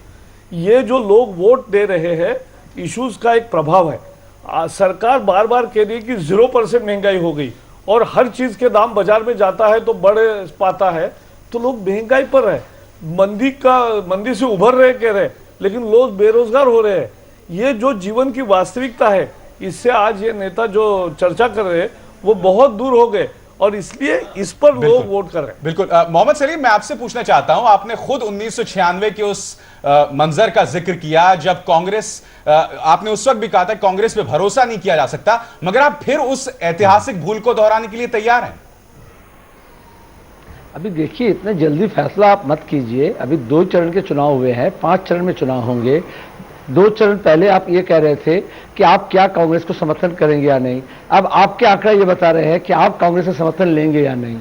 ये जो लोग वोट दे रहे हैं इश्यूज का एक प्रभाव है। सरकार बार बार कह रही है कि 0% महंगाई हो गई और हर चीज के दाम बाजार में जाता है तो बढ़ पाता है, तो लोग महंगाई पर है, मंदी से उभर रहे कह रहे, लेकिन लोग बेरोजगार हो रहे हैं। ये जो जीवन की वास्तविकता है, इससे आज ये नेता जो चर्चा कर रहे हैं वो बहुत दूर हो गए और इसलिए इस पर लोग वोट कर रहे हैं। बिल्कुल। मोहम्मद सलीम, मैं आपसे पूछना चाहता हूं, आपने खुद 1996 के उस मंजर का जिक्र किया जब कांग्रेस, आपने उस वक्त भी कहा था कांग्रेस पे भरोसा नहीं किया जा सकता, मगर आप फिर उस ऐतिहासिक भूल को दोहराने के लिए तैयार हैं? अभी देखिए, इतने जल्दी फैसला आप मत कीजिए। अभी 2 चरण के चुनाव हुए हैं, 5 चरण में चुनाव होंगे। 2 चरण पहले आप ये कह रहे थे कि आप क्या कांग्रेस को समर्थन करेंगे या नहीं। अब आपके आंकड़ा ये बता रहे हैं कि आप कांग्रेस से समर्थन लेंगे या नहीं।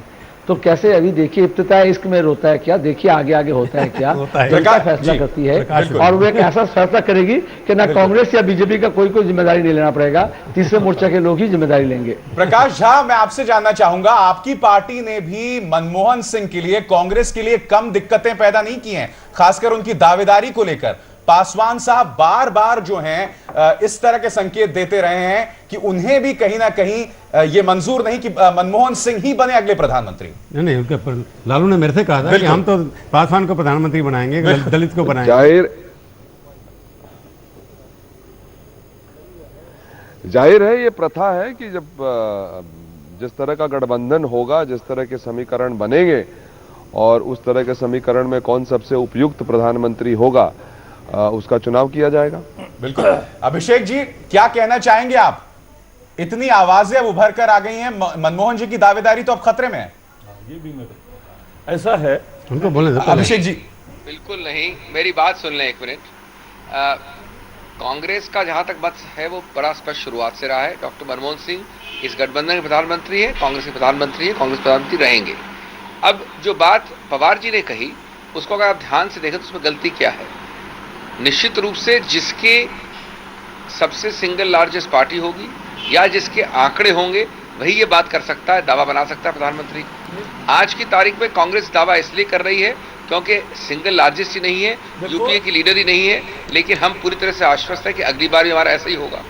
तो कैसे? अभी देखिए, इब्तिदा इश्क में रोता है क्या, देखिए आगे आगे होता है क्या। जनता फैसला करती है और वो एक ऐसा फैसला करेगी कि ना कांग्रेस या बीजेपी का कोई जिम्मेदारी नहीं लेना पड़ेगा, तीसरे मोर्चा के लोग ही जिम्मेदारी लेंगे। प्रकाश झा, मैं आपसे जानना चाहूंगा, आपकी पार्टी ने भी मनमोहन सिंह के लिए, कांग्रेस के लिए कम दिक्कतें पैदा नहीं की हैं, खासकर उनकी दावेदारी को लेकर। पासवान साहब बार बार जो हैं इस तरह के संकेत देते रहे हैं कि उन्हें भी कहीं ना कहीं ये मंजूर नहीं कि मनमोहन सिंह ही बने अगले प्रधानमंत्री। नहीं, उनके लालू ने मेरे से कहा था कि हम तो पासवान को प्रधानमंत्री बनाएंगे, दलित को बनाएंगे। जाहिर है, ये प्रथा है कि जब जिस तरह का गठबंधन होगा, जिस तरह के समीकरण बनेंगे और उस तरह के समीकरण में कौन सबसे उपयुक्त प्रधानमंत्री होगा उसका चुनाव किया जाएगा। बिल्कुल। अभिषेक जी, क्या कहना चाहेंगे आप? इतनी आवाजें अब उभर कर आ गई हैं, मनमोहन जी की दावेदारी तो अब खतरे में है। ये भी ऐसा है, उनको बोलने दो। अभिषेक जी। बिल्कुल नहीं, मेरी बात सुन लें 1 मिनट। कांग्रेस का जहां तक मत है वो बड़ा स्पष्ट शुरुआत से रहा है। डॉक्टर मनमोहन सिंह इस गठबंधन के प्रधानमंत्री है, कांग्रेस के प्रधानमंत्री है, कांग्रेस प्रधानमंत्री रहेंगे। अब जो बात पवार जी ने कही उसको अगर आप ध्यान से देखें तो उसमें गलती क्या है? निश्चित रूप से जिसके सबसे सिंगल लार्जेस्ट पार्टी होगी या जिसके आंकड़े होंगे वही ये बात कर सकता है, दावा बना सकता है प्रधानमंत्री। आज की तारीख में कांग्रेस दावा इसलिए कर रही है क्योंकि सिंगल लार्जेस्ट ही नहीं है, यूपीए की लीडर ही नहीं है, लेकिन हम पूरी तरह से आश्वस्त है कि अगली बार भी हमारा ऐसा ही होगा।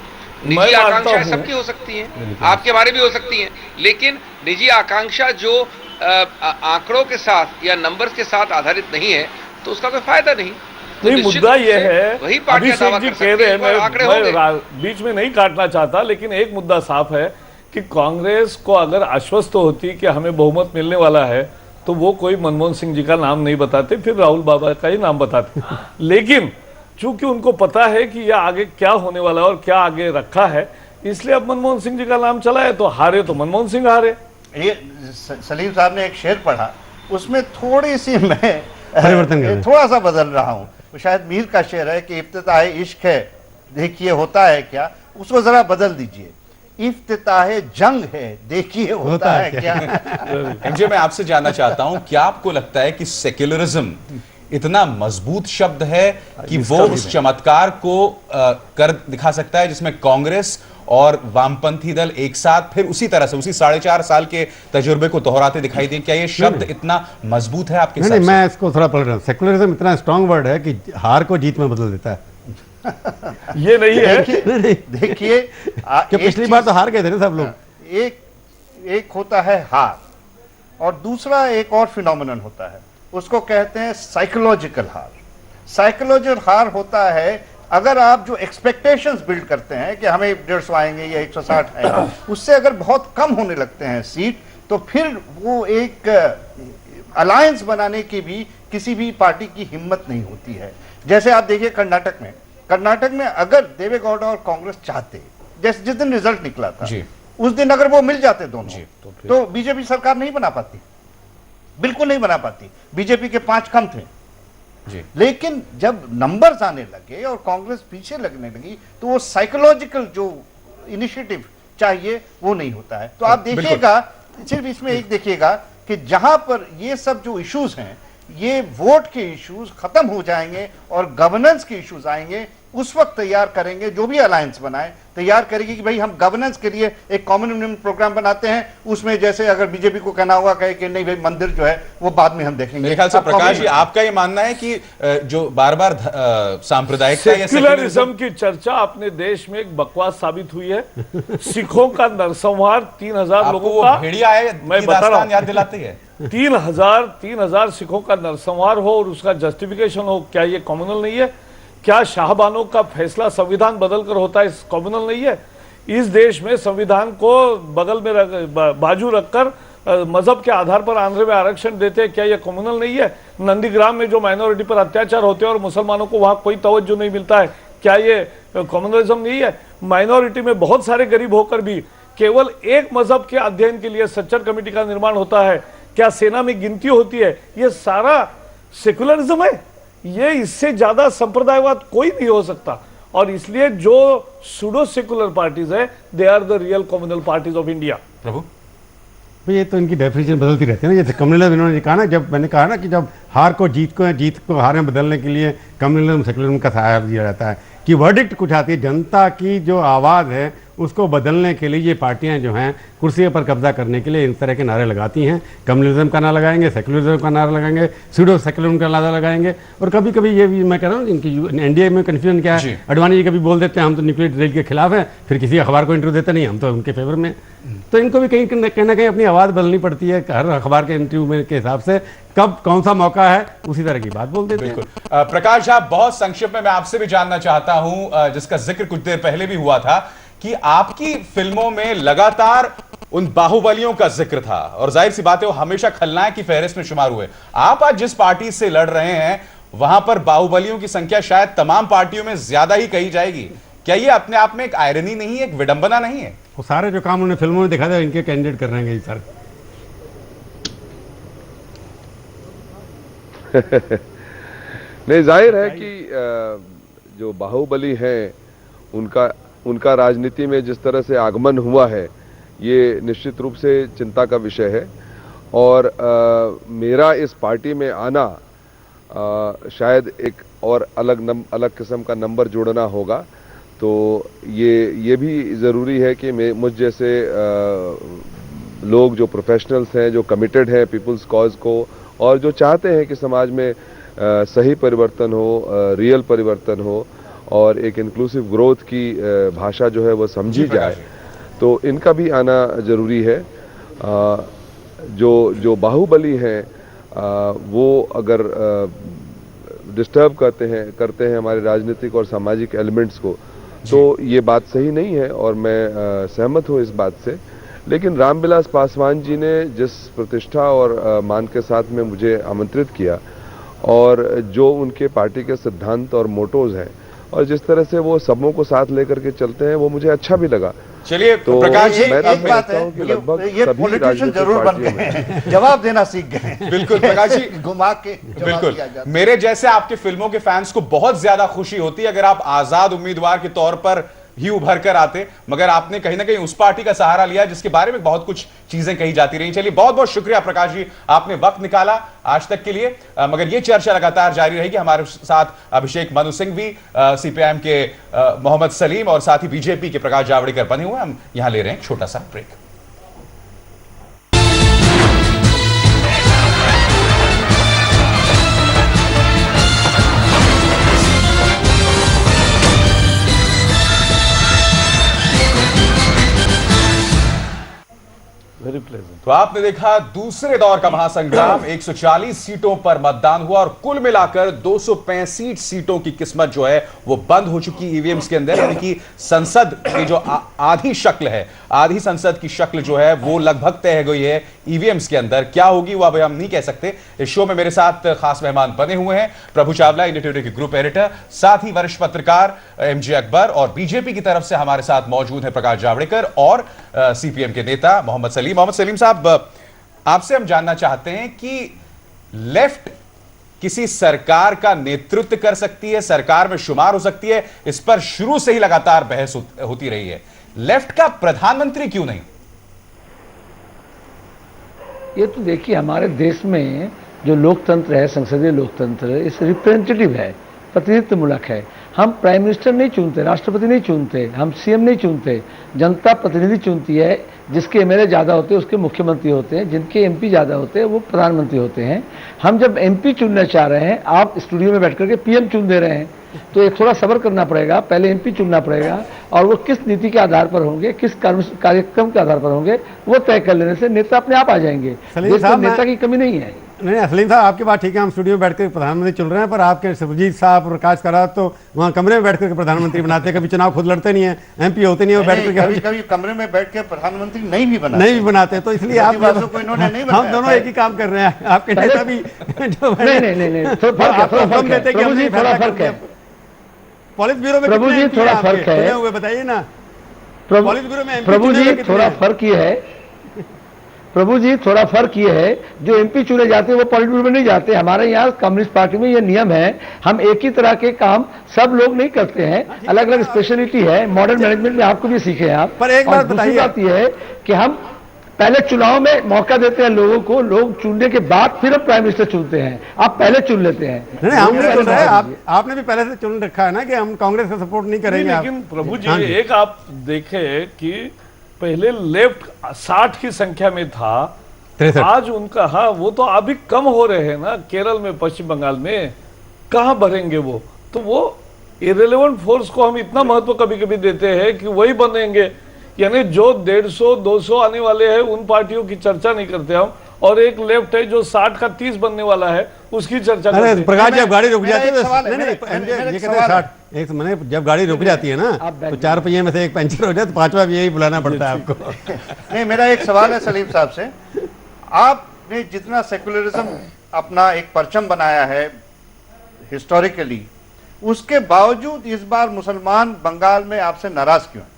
निजी आकांक्षाएं सबकी हो सकती हैं, आपके बारे भी हो सकती हैं, लेकिन निजी आकांक्षा जो आंकड़ों के साथ या नंबर्स के साथ आधारित नहीं है तो उसका कोई फायदा नहीं। तो नहीं, मुद्दा यह है, वही पार्टियां दावा कर सकती हैं, मैं बीच में नहीं काटना चाहता, लेकिन एक मुद्दा साफ है कि कांग्रेस को अगर आश्वस्त होती कि हमें बहुमत मिलने वाला है तो वो कोई मनमोहन सिंह जी का नाम नहीं बताते, फिर राहुल बाबा का ही नाम बताते। लेकिन चूंकि उनको पता है कि यह आगे क्या होने वाला है और क्या आगे रखा है, इसलिए अब मनमोहन सिंह जी का नाम चला है, तो हारे तो मनमोहन सिंह हारे। ये सलीम साहब ने एक शेर पढ़ा, उसमें थोड़ी सी मैं परिवर्तन थोड़ा सा बदल रहा हूँ। तो शायद मीर का शेर है कि इफ्तिताह इश्क है देखिए होता है क्या, उसको जरा बदल दीजिए, इफ्तिताह जंग है देखिए होता है क्या। एमजे, मैं आपसे जानना चाहता हूं, क्या आपको लगता है कि सेक्युलरिज्म इतना मजबूत शब्द है कि वो उस चमत्कार को कर दिखा सकता है जिसमें कांग्रेस और वामपंथी दल एक साथ फिर उसी तरह से उसी 4.5 साल के तजुर्बे को दोहराते दिखाई दें? क्या ये शब्द इतना मजबूत है आपके हिसाब से? मैं इसको थोड़ा पढ़ रहा हूँ। सेक्युलरिज्म इतना स्ट्रांग वर्ड है कि हार को जीत में बदल देता है। ये नहीं है। देखिए पिछली बार तो हार गए थे ना सब लोग। एक होता है हार और दूसरा एक और फिनोमिनन होता है, उसको कहते हैं साइकोलॉजिकल हार। साइकोलॉजिकल हार होता है अगर आप जो एक्सपेक्टेशंस बिल्ड करते हैं कि हमें 150 आएंगे या 160 आएंगे, उससे अगर बहुत कम होने लगते हैं सीट, तो फिर वो एक अलायंस बनाने की भी किसी भी पार्टी की हिम्मत नहीं होती है। जैसे आप देखिए कर्नाटक में अगर देवेगौड़ा और कांग्रेस चाहते, जैसे जिस दिन रिजल्ट निकला था उस दिन अगर वो मिल जाते दोनों, तो बीजेपी सरकार नहीं बना पाती, बिल्कुल नहीं बना पाती। बीजेपी के 5 कम थे जी। लेकिन जब नंबर्स आने लगे और कांग्रेस पीछे लगने लगी, तो वो साइकोलॉजिकल जो इनिशिएटिव चाहिए वो नहीं होता है। तो आप देखिएगा, सिर्फ इसमें एक देखिएगा कि जहां पर ये सब जो इश्यूज हैं, ये वोट के इश्यूज खत्म हो जाएंगे और गवर्नेंस के इश्यूज आएंगे, उस वक्त तैयार करेंगे, जो भी अलायंस बनाए तैयार करेगी कि भाई हम गवर्नेंस के लिए एक कॉमन यूनियन प्रोग्राम बनाते हैं। उसमें जैसे अगर बीजेपी को कहना होगा कहे कि नहीं भाई मंदिर जो है वो बाद में हम देखेंगे। मेरे ख्याल से प्रकाश जी, आपका ये मानना है कि जो बार-बार सांप्रदायिकता या सेक्युलरिज्म की चर्चा अपने देश में एक बकवास साबित हुई है। सिखों का नरसंहार 3000 लोगों का, भेड़िया है, मैं बता रहा हूं, याद दिलाती है। 3000 सिखों का नरसंहार हो और उसका जस्टिफिकेशन हो, क्या ये कम्युनल नहीं है? क्या शाहबानों का फैसला संविधान बदलकर होता है, इस कम्युनल नहीं है? इस देश में संविधान को बगल में बाजू रखकर मजहब के आधार पर आंध्र में आरक्षण देते हैं, क्या यह कम्युनल नहीं है? नंदीग्राम में जो माइनॉरिटी पर अत्याचार होते हैं और मुसलमानों को वहां कोई तवज्जो नहीं मिलता है, क्या ये कम्युनलिज्म नहीं है? माइनॉरिटी में बहुत सारे गरीब होकर भी केवल एक मजहब के अध्ययन के लिए सच्चर कमेटी का निर्माण होता है, क्या सेना में गिनती होती है? ये सारा सेक्युलरिज्म है। ये इससे ज्यादा संप्रदायवाद कोई नहीं हो सकता। और इसलिए जो सूडो सेकुलर पार्टीज है, they are the real communal parties of India. प्रभु, ये तो इनकी डेफिनेशन बदलती रहती है ना। जैसे कम्युनलिज्म इन्होंने कहा ना, जब मैंने कहा ना कि जब हार को जीत को हार में बदलने के लिए कम्युनलिज्म सेकुलरिज्म का सहारा दिया जाता है, कि वर्डिक्ट कुछ आती है, जनता की जो आवाज़ है उसको बदलने के लिए ये पार्टियां जो हैं कुर्सियों पर कब्जा करने के लिए इस तरह के नारे लगाती हैं। कम्युनलिज्म का नारा लगाएंगे, सेकुलरिज्म का नारा लगाएंगे, सूडो सेकुलरिज्म का नारा लगाएंगे। और कभी कभी ये भी मैं कह रहा हूँ, इनकी एनडीए में कन्फ्यूजन क्या है, अडवाणी जी कभी बोल देते हैं हम तो न्यूक्लियर ड्रिल के खिलाफ हैं, फिर किसी अखबार को इंटरव्यू देते नहीं, हम तो उनके फेवर में। तो इनको भी कहीं ना कहीं अपनी आवाज़ बदलनी पड़ती है हर अखबार के इंटरव्यू में के हिसाब से, कब कौन सा मौका है उसी तरह की बात बोल देते हैं। बिल्कुल। प्रकाश साहब, बहुत संक्षिप्त में मैं आपसे भी जानना चाहता हूं, जिसका जिक्र कुछ देर पहले भी हुआ था कि आपकी फिल्मों में लगातार उन बाहुबलियों का जिक्र था और जाहिर सी बात है वो हमेशा खलनायक की फहरिस्त में शुमार हुए। आप आज जिस पार्टी से लड़ रहे हैं वहां पर बाहुबलियों की संख्या शायद तमाम पार्टियों में ज्यादा ही कही जाएगी। क्या ये अपने आप में एक आयरनी नहीं है, एक विडंबना नहीं है? वो सारे जो काम उन्होंने फिल्मों में दिखा था, इनके कैंडिडेट कर रहे हैं सर। नहीं, जाहिर है कि जो बाहुबली हैं उनका राजनीति में जिस तरह से आगमन हुआ है, ये निश्चित रूप से चिंता का विषय है। और मेरा इस पार्टी में आना शायद एक और अलग किस्म का नंबर जोड़ना होगा। तो ये भी ज़रूरी है कि मुझ जैसे लोग जो प्रोफेशनल्स हैं, जो कमिटेड हैं पीपल्स कॉज को और जो चाहते हैं कि समाज में सही परिवर्तन हो, रियल परिवर्तन हो और एक इंक्लूसिव ग्रोथ की भाषा जो है वो समझी जाए, तो इनका भी आना जरूरी है। जो बाहुबली हैं वो अगर डिस्टर्ब करते हैं हमारे राजनीतिक और सामाजिक एलिमेंट्स को, तो ये बात सही नहीं है और मैं सहमत हूँ इस बात से। लेकिन रामविलास पासवान जी ने जिस प्रतिष्ठा और मान के साथ में मुझे आमंत्रित किया और जो उनके पार्टी के सिद्धांत और मोटोज हैं और जिस तरह से वो सबों को साथ लेकर के चलते हैं, वो मुझे अच्छा भी लगा। चलिए तो प्रकाश जी, एक बात है, ये पॉलिटिशियन जरूर बन गए हैं, जवाब देना सीख गए। बिल्कुल प्रकाश जी, घुमा के जवाब दिया जाता है। मेरे जैसे आपके फिल्मों के फैंस को बहुत ज्यादा खुशी होती है अगर आप आजाद उम्मीदवार के तौर पर ही उभर कर आते, मगर आपने कहीं ना कहीं उस पार्टी का सहारा लिया जिसके बारे में बहुत कुछ चीजें कही जाती रही। चलिए बहुत बहुत शुक्रिया प्रकाश जी, आपने वक्त निकाला आज तक के लिए। मगर ये चर्चा लगातार जारी रहेगी। हमारे साथ अभिषेक मनु सिंह भी, सीपीआईएम के मोहम्मद सलीम और साथ ही बीजेपी के प्रकाश जावड़ेकर बने हुए। हम यहां ले रहे हैं एक छोटा सा ब्रेक। Very pleasant. तो आपने देखा दूसरे दौर का महासंग्राम, 140 सीटों पर मतदान हुआ और कुल मिलाकर 265 सीटों की किस्मत जो है वो बंद हो चुकी ईवीएम्स के अंदर। यानी कि संसद की जो आधी शक्ल है, आधी संसद की शक्ल जो है वो लगभग तय हो गई है ईवीएम्स के अंदर। क्या होगी वो अब हम नहीं कह सकते। इस शो में मेरे साथ खास मेहमान बने हुए हैं प्रभु चावला, इंडिया टुडे के ग्रुप एडिटर, साथ ही वरिष्ठ पत्रकार एमजे अकबर, और बीजेपी की तरफ से हमारे साथ मौजूद है प्रकाश जावड़ेकर और सीपीएम के नेता मोहम्मद सलीम। मोहम्मद सलीम साहब, आपसे हम जानना चाहते हैं कि लेफ्ट किसी सरकार का नेतृत्व कर सकती है, सरकार में शुमार हो सकती है, इस पर शुरू से ही लगातार बहस होती रही है। लेफ्ट का प्रधानमंत्री क्यों नहीं? ये तो देखिए, हमारे देश में जो लोकतंत्र है, संसदीय लोकतंत्र, इस रिप्रेजेंटेटिव है, प्रतिनिधित्वमूलक है। हम प्राइम मिनिस्टर नहीं चुनते, राष्ट्रपति नहीं चुनते, हम सीएम नहीं चुनते, जनता प्रतिनिधि चुनती है। जिसके एमएलए ज़्यादा होते हैं उसके मुख्यमंत्री होते हैं, जिनके एमपी ज़्यादा होते हैं वो प्रधानमंत्री होते हैं। हम जब एमपी चुनना चाह रहे हैं, आप स्टूडियो में बैठ करके पीएम चुन दे रहे हैं, तो एक थोड़ा सब्र करना पड़ेगा। पहले एमपी चुनना पड़ेगा और वो किस नीति के आधार पर होंगे, किस कार्यक्रम के आधार पर होंगे, वो तय कर लेने से नेता अपने आप आ जाएंगे। देश में नेता की कमी नहीं है। नहीं, सलीम साहब आपकी बात ठीक है, हम स्टूडियो में बैठ कर प्रधानमंत्री चुन रहे हैं, पर आपके सुरजीत साहब, प्रकाश करात तो वहाँ कमरे में बैठ कर प्रधानमंत्री बनाते हैं। कभी चुनाव खुद लड़ते नहीं है, एमपी होते नहीं है, बैठ कर कभी कमरे में बैठ के प्रधानमंत्री नहीं भी बनाते, तो इसलिए आप हम दोनों एक ही काम कर रहे हैं। आपके नेता भी नहीं, थोड़ा फर्क है। पॉलिट ब्यूरो में प्रभु जी थोड़ा फर्क है, हुए बताइए ना। पॉलिट ब्यूरो में प्रभु जी थोड़ा फर्क ये है, प्रभु जी थोड़ा फर्क ये है, जो एमपी चुने जाते हैं वो पॉलिट ब्यूरो में नहीं जाते। हमारे यहाँ कम्युनिस्ट पार्टी में ये नियम है, हम एक ही तरह के काम सब लोग नहीं करते हैं, अलग अलग स्पेशलिटी है। मॉडर्न मैनेजमेंट में आपको भी सीखे हैं आप। पर एक बात बताइए, बात ये है कि हम पहले चुनाव में मौका देते हैं लोगों को, लोग चुनने के बाद फिर हम प्राइम मिनिस्टर चुनते हैं। आप पहले चुन लेते हैं। नहीं, हम चुन रहे हैं, आपने भी पहले से चुन रखा है ना कि हम कांग्रेस का सपोर्ट नहीं करेंगे। लेकिन प्रभु जी, एक आप देखें कि पहले लेफ्ट 60 की संख्या में था, आज उनका, हाँ, वो तो अभी कम हो रहे हैं ना। केरल में, पश्चिम बंगाल में कहाँ बढ़ेंगे वो? तो वो इरेलेवेंट फोर्स को हम इतना महत्व कभी कभी देते हैं कि वही बनेंगे, यानी जो 150-200 आने वाले हैं उन पार्टियों की चर्चा नहीं करते हम, और एक लेफ्ट है जो 60 का 30 बनने वाला है उसकी चर्चा करते हैं। प्रकाश, जब गाड़ी रुक जाती है, एक मैंने जब गाड़ी रुक जाती है ना, तो 4 पहिए में से एक पंचर हो जाए तो 5वां भी यही बुलाना पड़ता है आपको। नहीं, मेरा एक सवाल है सलीम साहब से। आपने जितना सेकुलरिज्म अपना एक परचम बनाया है हिस्टोरिकली, उसके बावजूद इस बार मुसलमान बंगाल में आपसे नाराज क्यों हैं?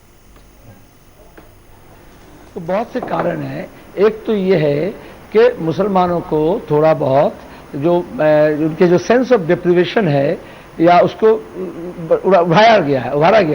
तो बहुत से कारण हैं। एक तो ये है कि मुसलमानों को थोड़ा बहुत जो उनके जो सेंस ऑफ डिप्रिवेशन है या उसको उभारा गया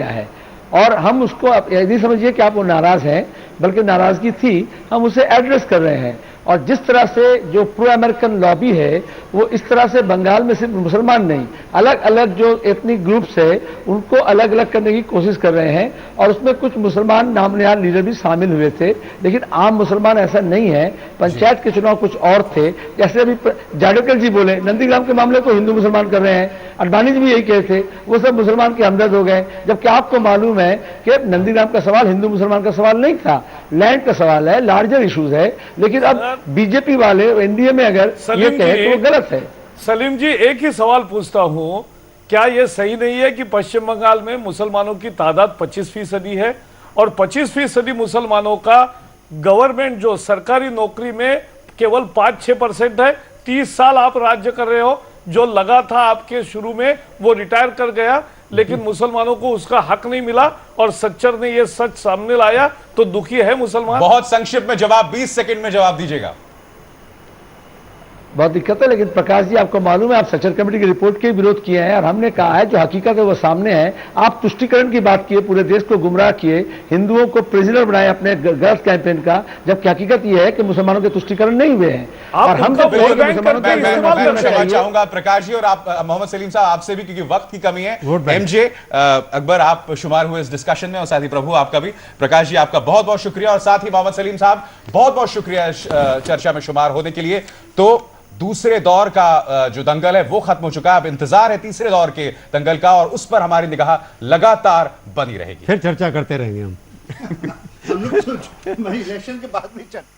है, और हम उसको यदि समझिए कि आप वो नाराज हैं, बल्कि नाराजगी थी, हम उसे एड्रेस कर रहे हैं। और जिस तरह से जो प्रो अमेरिकन लॉबी है वो इस तरह से बंगाल में सिर्फ मुसलमान नहीं, अलग अलग जो एथनिक ग्रुप्स है उनको अलग अलग करने की कोशिश कर रहे हैं, और उसमें कुछ मुसलमान नामनिहाद लीडर भी शामिल हुए थे, लेकिन आम मुसलमान ऐसा नहीं है। पंचायत के चुनाव कुछ और थे, जैसे अभी जावड़ेकर जी बोले नंदीग्राम के मामले को हिंदू मुसलमान कर रहे हैं, अडवाणी जी भी यही कहे थे, वो सब मुसलमान के हमदर्द हो गए, जबकि आपको मालूम है कि नंदीग्राम का सवाल हिंदू मुसलमान का सवाल नहीं था, लैंड का सवाल है, लार्जर इश्यूज है। लेकिन अब बीजेपी वाले एनडीए में अगर ये कहे तो वो गलत है। सलीम जी, एक ही सवाल पूछता हूं, क्या यह सही नहीं है कि पश्चिम बंगाल में मुसलमानों की तादाद 25% है और 25% मुसलमानों का गवर्नमेंट जो सरकारी नौकरी में केवल 5-6% है? 30 साल आप राज्य कर रहे हो, जो लगा था आपके शुरू में वो रिटायर कर गया, लेकिन मुसलमानों को उसका हक नहीं मिला, और सच्चर ने ये सच सामने लाया, तो दुखी है मुसलमान। बहुत संक्षिप्त में जवाब, 20 सेकंड में जवाब दीजिएगा। बहुत दिक्कत है, लेकिन प्रकाश जी आपको मालूम है आप सच्चर कमेटी की रिपोर्ट के विरोध किए हैं, और हमने कहा है जो हकीकत है वो सामने है। आप तुष्टिकरण की बात किए, पूरे देश को गुमराह किए, हिंदुओं को प्रिजनर बनाए अपने गलत कैंपेन का, जबकि हकीकत ये है कि मुसलमानों के तुष्टिकरण नहीं हुए हैं। और हम तो क्षमा चाहूंगा प्रकाश जी, और आप मोहम्मद सलीम साहब आपसे भी, क्योंकि वक्त की कमी है। एमजे अकबर आप शुमार हुए इस डिस्कशन में, और साथ ही प्रभु आपका भी। प्रकाश जी आपका बहुत बहुत शुक्रिया, और साथ ही मोहम्मद सलीम साहब बहुत बहुत शुक्रिया चर्चा में शुमार होने के लिए। तो दूसरे दौर का जो दंगल है वो खत्म हो चुका है, अब इंतजार है तीसरे दौर के दंगल का, और उस पर हमारी निगाह लगातार बनी रहेगी। फिर चर्चा करते रहेंगे हम। हम लोग इलेक्शन के बाद भी चर्चा